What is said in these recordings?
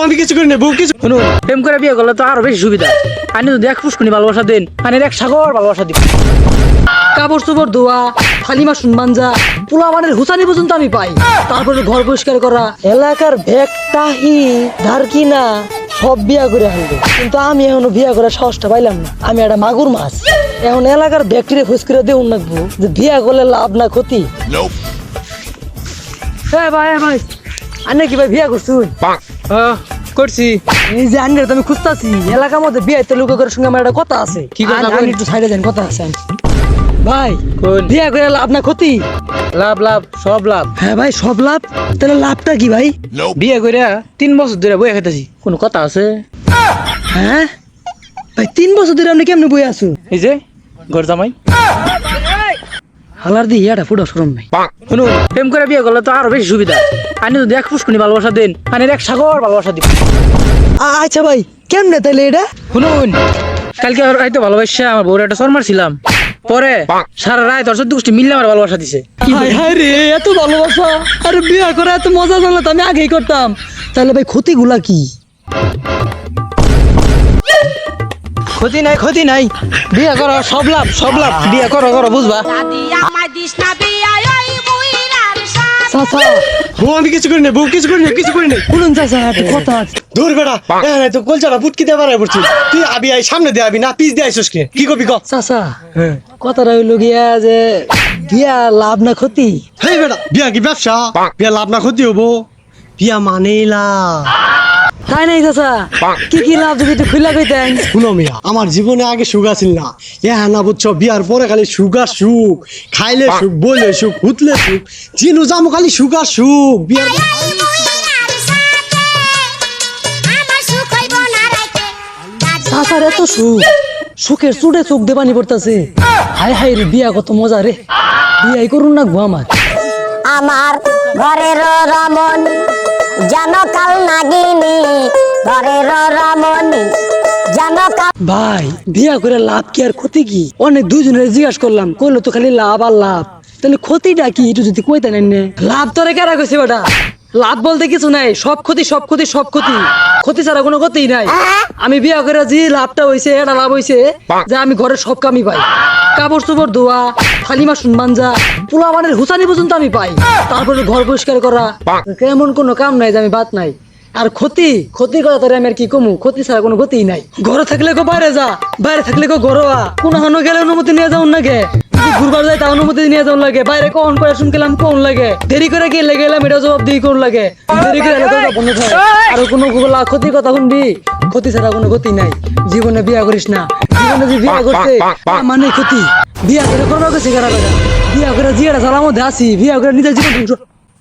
আমি কিছু করি না বউ কিছু শুনুন, প্রেম করে বিয়ে করলে তো আরো বেশি সুবিধা। আনি যদি এক পুষ্কুনি ভালোবাসা দেন, আনি এক সাগর ভালোবাসা দিব। কাপড় চোপড় ধোয়া, খালিমা সুনমানজা, পোলাবানের হুসানি পর্যন্ত আমি পাই। তারপরে ঘর পরিষ্কার করা, এলাকার ভেকটাহি ধারকিনা সব বিয়া করে আনবে। কিন্তু আমি এখনো বিয়া করার সাহসটা পাইলাম না। আমি একটা মাগুর মাছ, এখন এলাকার ব্যাকটেরিয়া খোঁজ করে দেউন রাখবো যে বিয়া করলে লাভ না ক্ষতি। হ্যাঁ ভাই, হ্যাঁ ভাই, আনে কি ভাই বিয়া করছুন? করছি। এই যে আন্নের তো আমি খুঁজতাছি এলাকার মধ্যে বিয়াইতে লোকের সঙ্গে আমার একটা কথা আছে। কি কথা? আমি একটু সাইডে যান, কথা আছে। ভাই কোন? বিয়া করে লাভ না ক্ষতি? লাভ লাভ সব লাভ। হ্যাঁ ভাই, সব লাভ। তাহলে লাভটা কি ভাই? বিয়ে করে 3 বছর ধরে বইয়া খাইতেছি। কোনো কথা আছে? হ্যাঁ ভাই, 3 বছর ধরে আপনি কেমনে বই আছো? এই যে ঘর জামাই। হালার দিয়ে ইয়াটা ফুটো সরম নাই। শুনুন, প্রেম করে বিয়ে করলে তো আরো বেশি সুবিধা। আনি যদি এক পুষ্কুনি ভালোবাসা দেন, আনি এক সাগর ভালোবাসা দিব। আচ্ছা ভাই, কেমনে তাইলে এটা? শুনুন, কালকে রাইতে ভালোবাসা আমার বউর একটা চর মারছিলাম। পরে সারা রাত ওর 14 গোষ্ঠী মিললে আমার ভালোবাসা দিছে। হায় হায় রে, এত ভালোবাসা! আরে বিয়া করে এত মজা জানলে তো আমি আগেই করতাম। তাহলে ভাই ক্ষতিগুলা কি? ক্ষতি নাই, ক্ষতি নাই। বিয়ে করো, সব লাভ, সব লাভ। বিয়ে করো, করো, বুঝবা। চাচা, বউ আমি কিছু করি না বউ কিছু করি না কিছু করি না। শুনুন চাচা, একটা কথা আছে। দূর বেড়া হ্যাঁ তো কলচারা ফুটকি দিয়ে বাড়াই পড়ছি। তুই আবি আই সামনে দিয়ে আবি না পিছ দিয়ে আইসস কে? কি কবি ক? চাচা, কথাটা হইলো গিয়া যে বিয়া লাভ না ক্ষতি? হেই বেটা, বিয়া কি ব্যবসা? বিয়া লাভ না ক্ষতি হবো? বিয়া মানেই লাভ। তাই নাই চাচা? কি কি লাভ যদি একটু খুলা কইতেন? শুনো মিয়া, আমার জীবনে আগে সুখ আছিল না। হ্যাঁ না বুঝছো, বিয়ার পরে খালি সুখ আর সুখ। খাইলে সুখ, বইলে সুখ, হুতলে সুখ, জিনু জামু খালি সুখ আর সুখ। বিয়ার চাচার এত সুখ, সুখের চুড়ে চোখ দেবানি পড়তাছে। হায় হায় রে, বিয়া কত মজা রে! বিয়াই করুন না গো আমার। আমার ঘরের রমন জানো কাল নাগিনী, ঘরের রমণী জানো কাল। ভাই, বিয়া করে লাভ কি আর ক্ষতি কি? অনেক দুইজনের জিজ্ঞাসা করলাম, কইলো তো খালি লাভ আর লাভ। তাহলে ক্ষতিটা কি একটু যদি কইতেন? লাভ তোরে কারা কইছে বেটা? লাভ বলতে কিছু নাই, সব ক্ষতি, সব ক্ষতি, সব ক্ষতি। ক্ষতি ছাড়া কোনো ক্ষতিই নাই। আমি বিয়া করে যে লাভটা হইছে, এটা লাভ হইছে যে আমি ঘরের সব কামই পাই। কাপড় চোপড় ধোয়া, খালিমা সুনমানজা, পোলাবানের হুসানি পর্যন্ত আমি পাই। তারপরে ঘর পরিষ্কার করা, এমন কোনো কাম নাই যে আমি বাদ নাই। আর ক্ষতি, ক্ষতির কথা তোরে আমি আর কি কমু? ক্ষতি ছাড়া কোনো ক্ষতিই নাই। ঘরে থাকলে কো বাইরে যা, বাইরে থাকলে কো ঘরোয়া। কোন হানো গেলে অনুমতি নিয়ে যাও লাগে, ঘুরবার যায় তা অনুমতি নিয়ে যাও লাগে। বাইরে কখন করে শুনলাম কোন লাগে, দেরি করে গেলে গেলাম এটা জবাব দিয়ে কোন লাগে। দেরি করে এলে দরজা বন্ধ থাকে। আর কোনো ক্ষতির কথা শুনবি? ক্ষতি ছাড়া কোনো ক্ষতি নাই। জীবনে বিয়া করিস না। জীবনে যে বিয়া করছে মানে ক্ষতি। বিয়া করে করবো গেছে কারা বেটা? বিয়া করে জিয়াটা জ্বালার মধ্যে আসি, বিয়া করে নিজের জীবন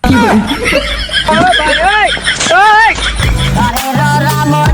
কি বলি? ঘরের রমণী